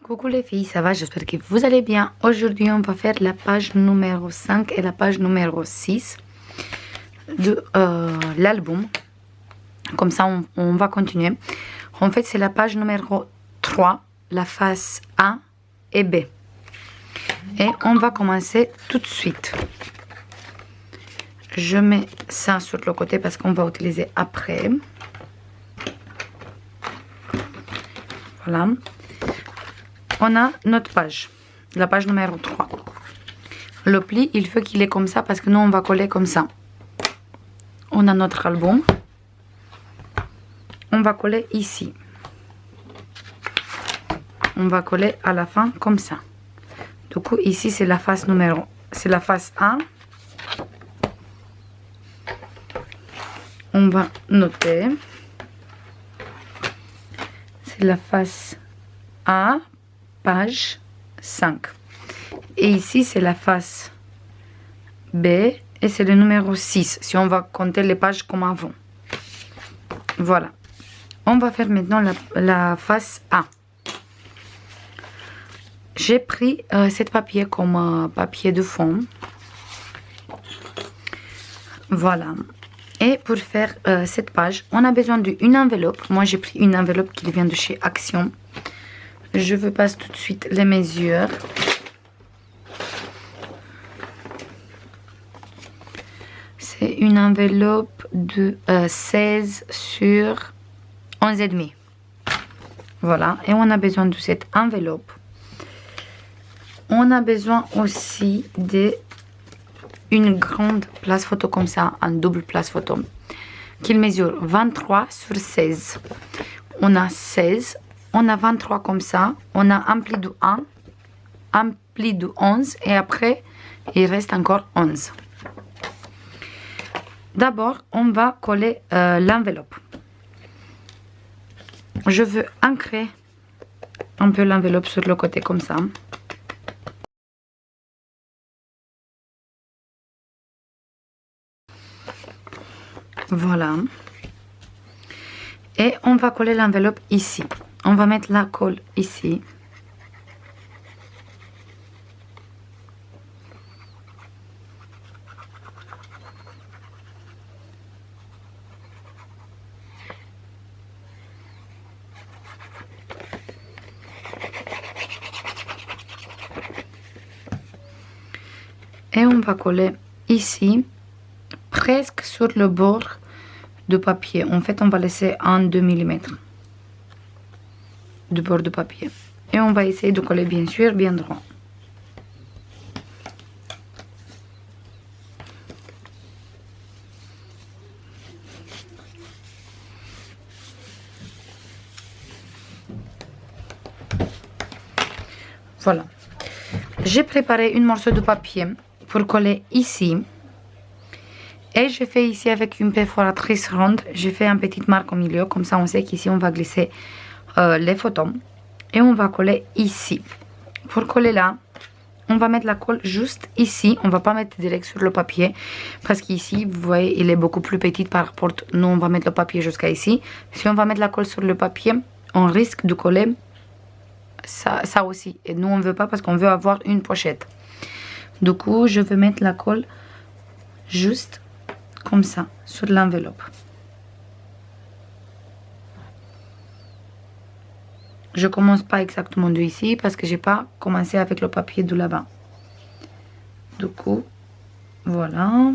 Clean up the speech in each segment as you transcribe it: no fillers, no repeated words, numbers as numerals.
Coucou les filles, ça va? J'espère que vous allez bien. Aujourd'hui, on va faire la page numéro 5 et la page numéro 6 de l'album. Comme ça, on va continuer. En fait, c'est la page numéro 3, la face A et B. Et on va commencer tout de suite. Je mets ça sur le côté parce qu'on va utiliser après. Voilà. On a notre page, la page numéro 3. Le pli, il faut qu'il est comme ça parce que nous, on va coller comme ça. On a notre album. On va coller ici. On va coller à la fin comme ça. Du coup, ici, c'est la face numéro. C'est la face A. On va noter. C'est la face A. Page 5. Et ici, c'est la face B et c'est le numéro 6, si on va compter les pages comme avant. Voilà. On va faire maintenant la face A. J'ai pris cet papier comme papier de fond. Voilà. Et pour faire cette page, on a besoin d'une enveloppe. Moi, j'ai pris une enveloppe qui vient de chez Action. Je vous passe tout de suite les mesures. C'est une enveloppe de 16 sur 11,5. Voilà. Et on a besoin de cette enveloppe. On a besoin aussi d'une grande place photo comme ça, un double place photo, qui mesure 23 sur 16. On a 16. On a 23 comme ça, on a un pli de 1, un pli de 11 et après il reste encore 11. D'abord, on va coller l'enveloppe. Je veux ancrer un peu l'enveloppe sur le côté comme ça. Voilà. Et on va coller l'enveloppe ici. On va mettre la colle ici. Et on va coller ici, presque sur le bord du papier. En fait, on va laisser 1-2 mm. Du bord de papier et on va essayer de coller bien sûr bien droit. Voilà, j'ai préparé une morceau de papier pour coller ici et je fais ici avec une perforatrice ronde. J'ai fait une petite marque au milieu, comme ça on sait qu'ici on va glisser les photos et on va coller ici. Pour coller là, on va mettre la colle juste ici. On va pas mettre direct sur le papier parce qu'ici vous voyez il est beaucoup plus petit par rapport. Nous on va mettre le papier jusqu'à ici. Si on va mettre la colle sur le papier, on risque de coller ça aussi et nous on veut pas parce qu'on veut avoir une pochette. Du coup je vais mettre la colle juste comme ça sur l'enveloppe. Je commence pas exactement de ici parce que j'ai pas commencé avec le papier de là-bas. Du coup, voilà.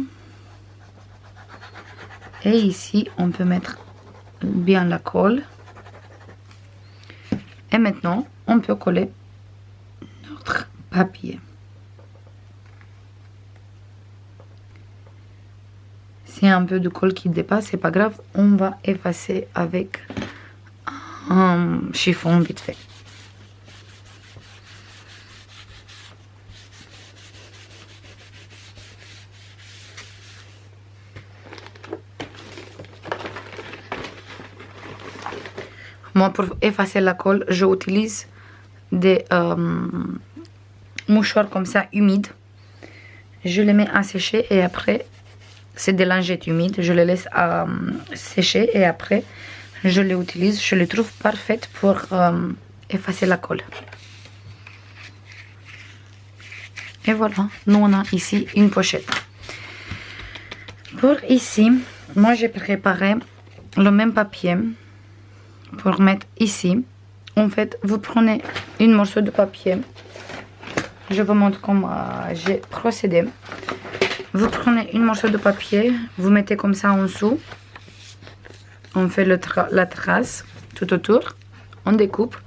Et ici, on peut mettre bien la colle. Et maintenant, on peut coller notre papier. S'il y a un peu de colle qui dépasse, c'est pas grave. On va effacer avec un chiffon vite fait. Moi, pour effacer la colle, j'utilise des mouchoirs comme ça humides. Je les mets à sécher et après, c'est des lingettes humides. Je les laisse sécher et après, je les utilise. Je les trouve parfaites pour effacer la colle. Et voilà, nous on a ici une pochette. Pour ici, moi j'ai préparé le même papier pour mettre ici. En fait, vous prenez une morceau de papier. Je vous montre comment j'ai procédé. Vous prenez une morceau de papier, vous mettez comme ça en dessous. On fait la trace tout autour. On découpe.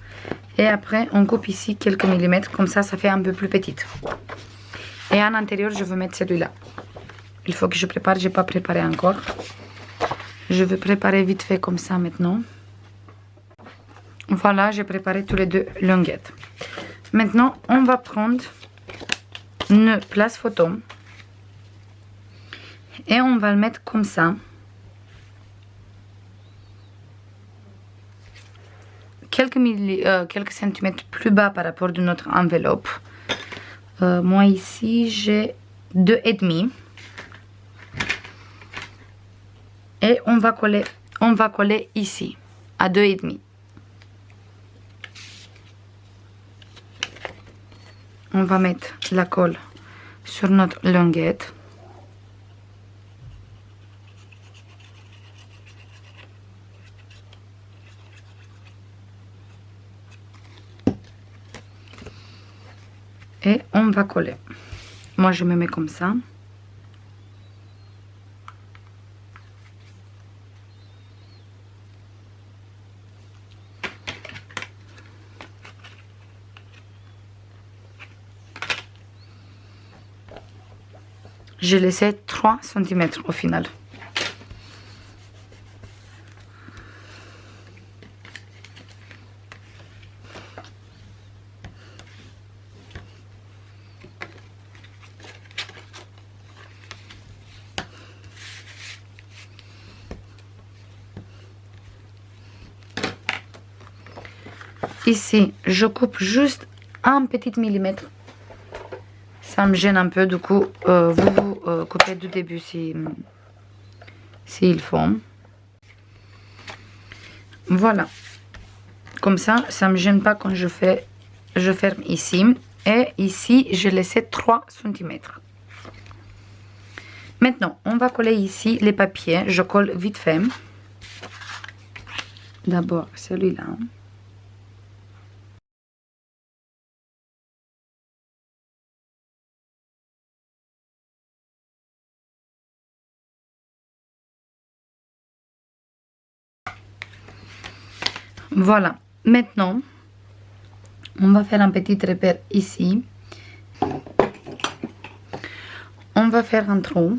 Et après, on coupe ici quelques millimètres. Comme ça, ça fait un peu plus petite. Et à l'intérieur, je vais mettre celui-là. Il faut que je prépare. Je n'ai pas préparé encore. Je vais préparer vite fait comme ça maintenant. Voilà, j'ai préparé tous les deux languettes. Maintenant, on va prendre une place photo. Et on va le mettre comme ça. Quelques centimètres plus bas par rapport à notre enveloppe. Moi ici, j'ai 2,5. Et on va coller ici, à 2,5. On va mettre la colle sur notre languette. Et on va coller. Moi, je me mets comme ça. J'ai laissé 3 cm au final. Ici, je coupe juste un petit millimètre. Ça me gêne un peu, du coup, vous coupez du début s'il faut. Voilà. Comme ça, ça me gêne pas quand je ferme ici. Et ici, je laissé 3 cm. Maintenant, on va coller ici les papiers. Je colle vite fait. D'abord, celui-là. Voilà. Maintenant, on va faire un petit repère ici. On va faire un trou.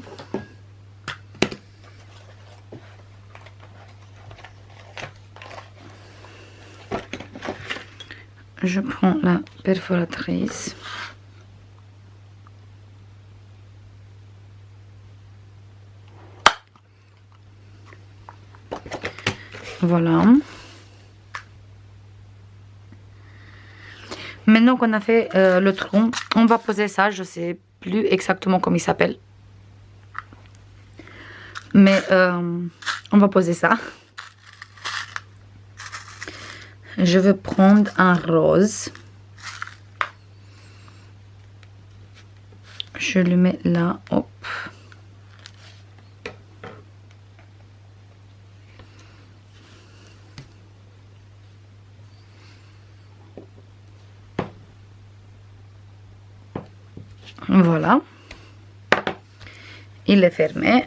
Je prends la perforatrice. Voilà. Maintenant qu'on a fait le trou, on va poser ça. Je sais plus exactement comment il s'appelle. Mais on va poser ça. Je vais prendre un rose. Je le mets là. Hop. Voilà. Il est fermé.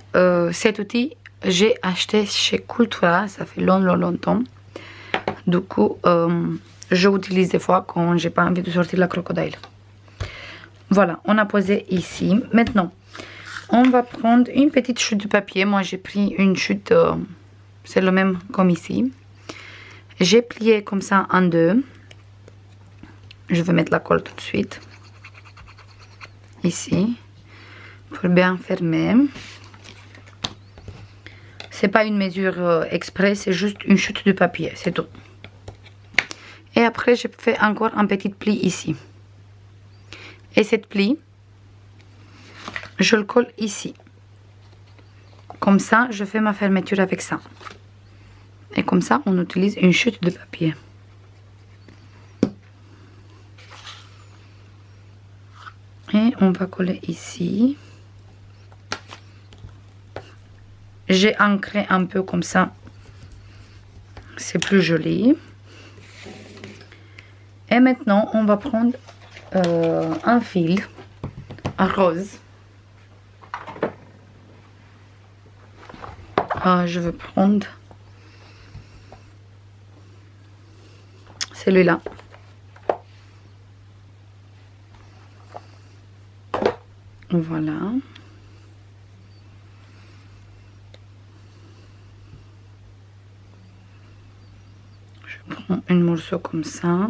Cet outil, j'ai acheté chez Cultura. Ça fait longtemps. Du coup, je l'utilise des fois quand j'ai pas envie de sortir la crocodile. Voilà, on a posé ici. Maintenant, on va prendre une petite chute de papier. Moi, j'ai pris une chute, c'est le même comme ici. J'ai plié comme ça en deux. Je vais mettre la colle tout de suite. Ici. Pour bien fermer. C'est pas une mesure exprès, c'est juste une chute de papier, c'est tout. Et après, je fais encore un petit pli ici. Et cette pli, je le colle ici. Comme ça, je fais ma fermeture avec ça. Et comme ça, on utilise une chute de papier. Et on va coller ici. J'ai ancré un peu comme ça. C'est plus joli. Et maintenant, on va prendre un fil rose. Je vais prendre celui-là. Voilà. Je prends un morceau comme ça.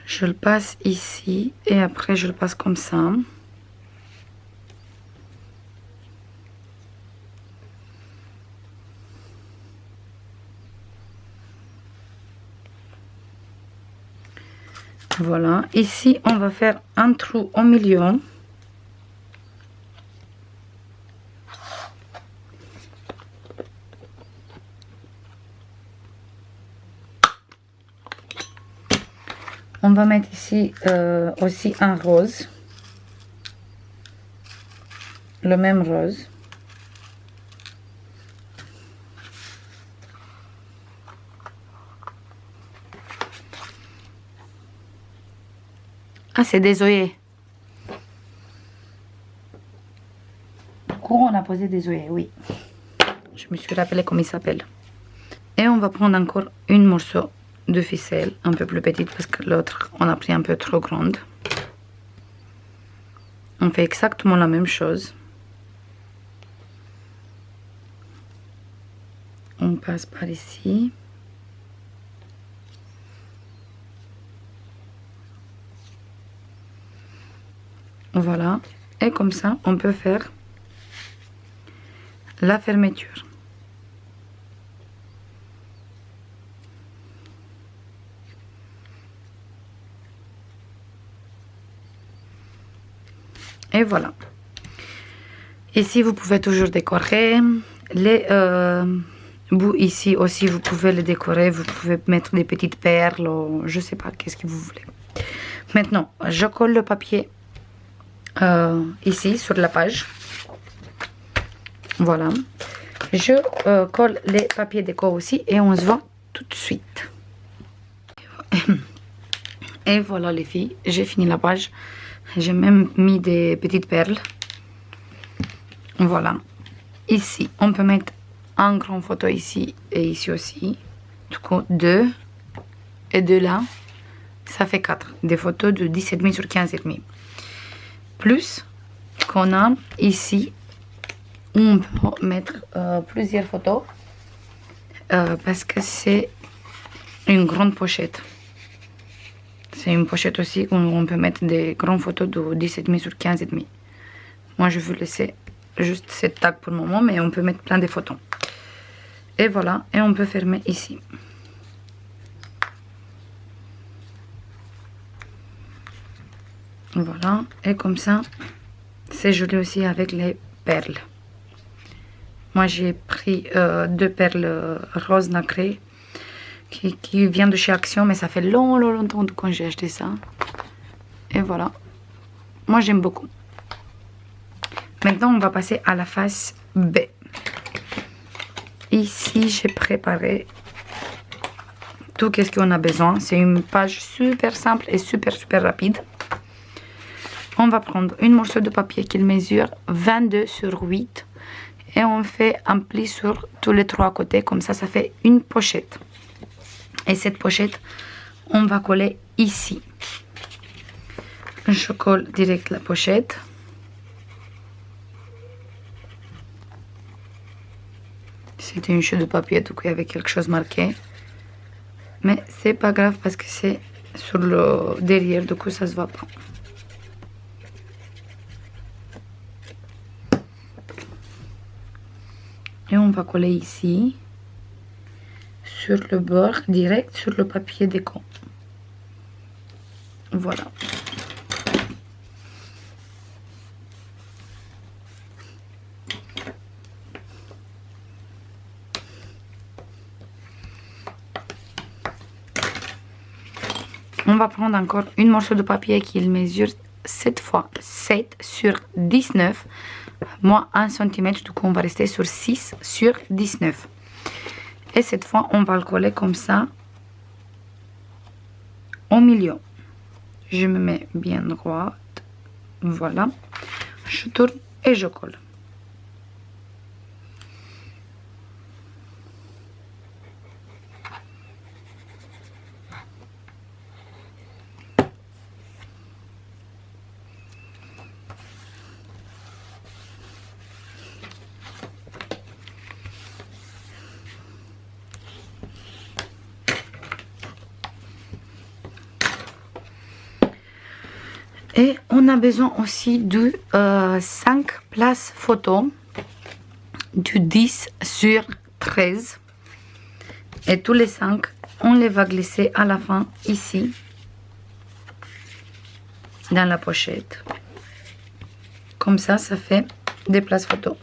Je le passe ici et après je le passe comme ça. Voilà, ici on va faire un trou au milieu. On va mettre ici aussi un rose. Le même rose. Ah, c'est des œillets. Du coup, on a posé des œillets, oui. Je me suis rappelé comment il s'appelle. Et on va prendre encore une morceau de ficelle, un peu plus petite parce que l'autre, on a pris un peu trop grande. On fait exactement la même chose. On passe par ici. Voilà. Et comme ça, on peut faire la fermeture. Et voilà. Ici, vous pouvez toujours décorer. Les bouts ici aussi, vous pouvez les décorer. Vous pouvez mettre des petites perles. Ou je sais pas, qu'est-ce que vous voulez. Maintenant, je colle le papier ici, sur la page. Voilà. Je colle les papiers déco aussi. Et on se voit tout de suite. Et voilà les filles, j'ai fini la page. J'ai même mis des petites perles. Voilà. Ici, on peut mettre un grand photo ici et ici aussi. Du coup, 2 et 2 là. Ça fait 4. Des photos de 10,5 sur 15,5. Plus qu'on a ici, où on peut mettre plusieurs photos. Parce que c'est une grande pochette. C'est une pochette aussi où on peut mettre des grandes photos de 10,5 sur 15,5. Moi, je veux laisser juste cette tag pour le moment, mais on peut mettre plein de photos. Et voilà, et on peut fermer ici. Voilà, et comme ça, c'est joli aussi avec les perles. Moi, j'ai pris 2 perles rose nacrées qui viennent de chez Action, mais ça fait longtemps quand j'ai acheté ça. Et voilà. Moi, j'aime beaucoup. Maintenant, on va passer à la face B. Ici, j'ai préparé tout ce qu'on a besoin. C'est une page super simple et super rapide. On va prendre une morceau de papier qui mesure 22 sur 8. Et on fait un pli sur tous les 3 côtés. Comme ça, ça fait une pochette. Et cette pochette, on va coller ici. Je colle direct la pochette. C'était une chute de papier, donc il y avait quelque chose marqué. Mais c'est pas grave parce que c'est sur le derrière, du coup ça se voit pas. Et on va coller ici, sur le bord, direct sur le papier déco. Voilà. va prendre encore une morceau de papier qui mesure 7 fois 7 sur 19, moins 1 cm. Du coup, on va rester sur 6 sur 19. Et cette fois, on va le coller comme ça au milieu. Je me mets bien droite. Voilà. Je tourne et je colle. Et on a besoin aussi de 5 places photo du 10 sur 13. Et tous les 5, on les va glisser à la fin ici, dans la pochette. Comme ça fait des places photo.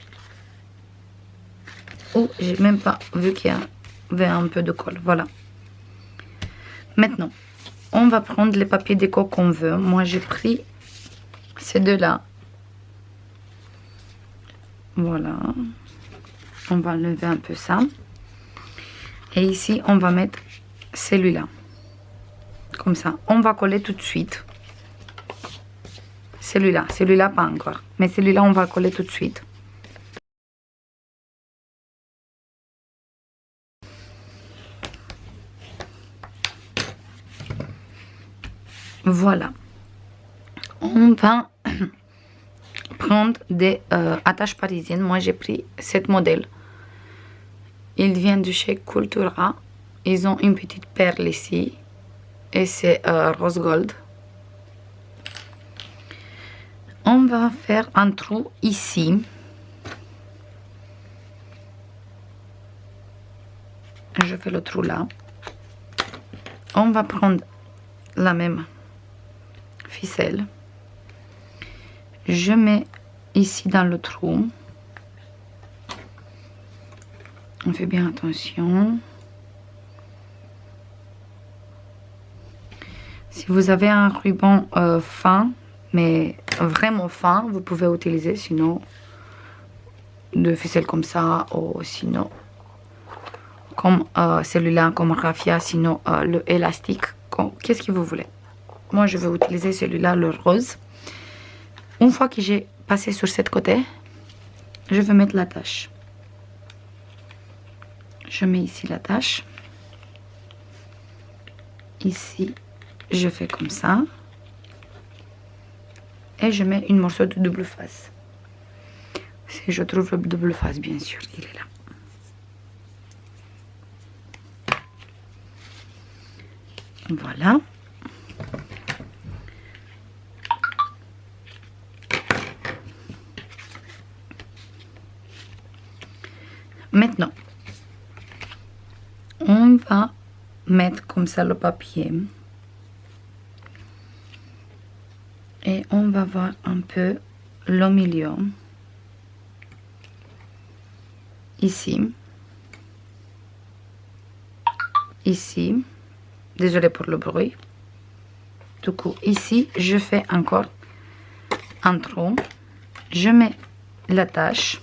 Oh, j'ai même pas vu qu'il y avait un peu de colle. Voilà. Maintenant, on va prendre les papiers déco qu'on veut. Moi, j'ai pris ces deux-là. Voilà. On va enlever un peu ça. Et ici, on va mettre celui-là. Comme ça. On va coller tout de suite. Celui-là pas encore. Mais celui-là, on va coller tout de suite. Voilà. On va prendre des attaches parisiennes. Moi, j'ai pris cette modèle. Il vient de chez Cultura. Ils ont une petite perle ici. Et c'est rose gold. On va faire un trou ici. Je fais le trou là. On va prendre la même ficelle. Je mets ici dans le trou. On fait bien attention. Si vous avez un ruban fin, mais vraiment fin, vous pouvez utiliser, sinon de ficelle comme ça, ou sinon comme celui-là, comme raffia, sinon le élastique, qu'est-ce que vous voulez. Moi, je vais utiliser celui-là, le rose. Une fois que j'ai passé sur cette côté, je vais mettre l'attache. Je mets ici l'attache. Ici, je fais comme ça. Et je mets une morceau de double face. Si je trouve le double face, bien sûr, il est là. Voilà. Maintenant, on va mettre comme ça le papier. Et on va voir un peu le milieu. Ici. Ici. Désolée pour le bruit. Du coup, ici, je fais encore un trou. Je mets l'attache.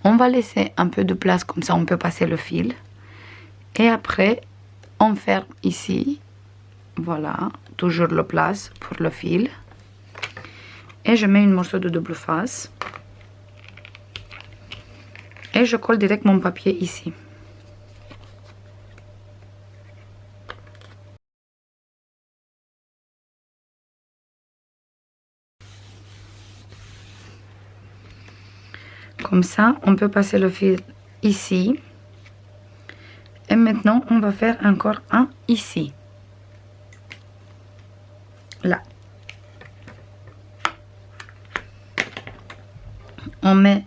On va laisser un peu de place, comme ça on peut passer le fil. Et après, on ferme ici. Voilà, toujours la place pour le fil. Et je mets une morceau de double face. Et je colle direct mon papier ici. Comme ça, on peut passer le fil ici. Et maintenant, on va faire encore un ici. Là. On met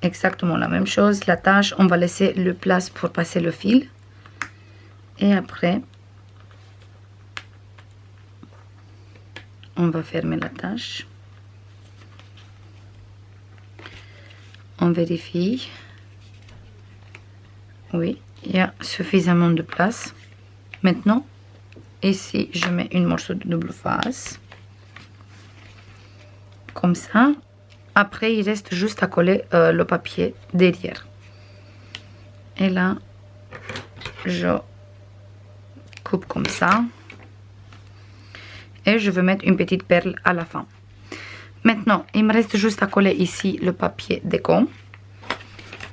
exactement la même chose. L'attache, on va laisser le place pour passer le fil. Et après, on va fermer l'attache. On vérifie. Oui, il y a suffisamment de place. Maintenant, Ici, je mets une morceau de double face. Comme ça. Après, il reste juste à coller le papier derrière. Et là, je coupe comme ça. Et je vais mettre une petite perle à la fin. Maintenant, il me reste juste à coller ici le papier déco.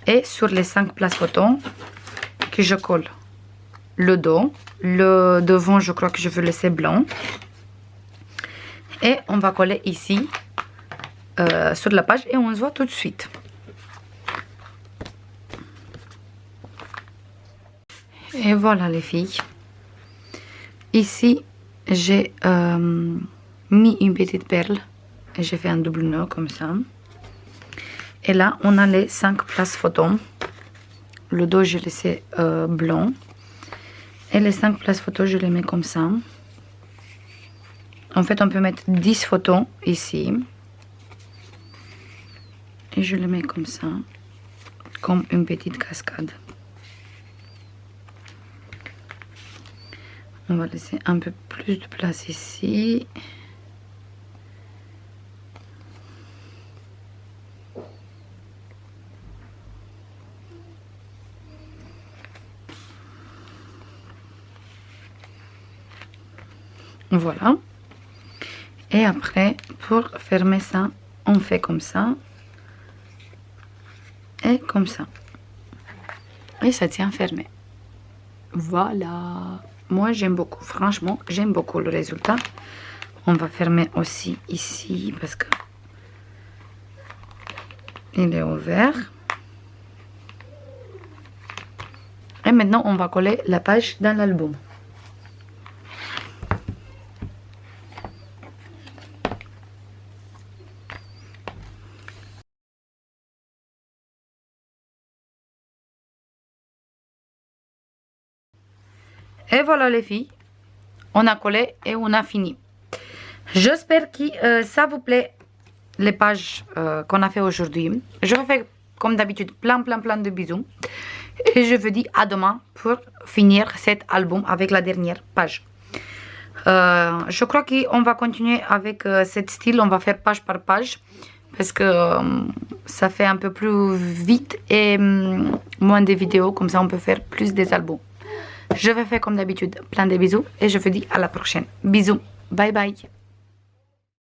Et sur les 5 places photos, que je colle le dos. Le devant, je crois que je veux laisser blanc. Et on va coller ici sur la page et on se voit tout de suite. Et voilà les filles. Ici, j'ai mis une petite perle et j'ai fait un double nœud comme ça. Et là, on a les 5 places photos. Le dos, j'ai laissé blanc. Et les 5 places photos, je les mets comme ça. En fait, on peut mettre 10 photos ici. Et je les mets comme ça, comme une petite cascade. On va laisser un peu plus de place ici. Voilà. Et après, pour fermer ça, on fait comme ça. Et comme ça. Et ça tient fermé. Voilà. Moi, j'aime beaucoup. Franchement, j'aime beaucoup le résultat. On va fermer aussi ici parce que il est ouvert. Et maintenant, on va coller la page dans l'album. Et voilà les filles, on a collé et on a fini. J'espère que ça vous plaît, les pages qu'on a fait aujourd'hui. Je vous fais comme d'habitude plein de bisous. Et je vous dis à demain pour finir cet album avec la dernière page. Je crois qu'on va continuer avec cet style, on va faire page par page. Parce que ça fait un peu plus vite et moins de vidéos, comme ça on peut faire plus des albums. Je vais faire comme d'habitude plein de bisous et je vous dis à la prochaine. Bisous, bye bye.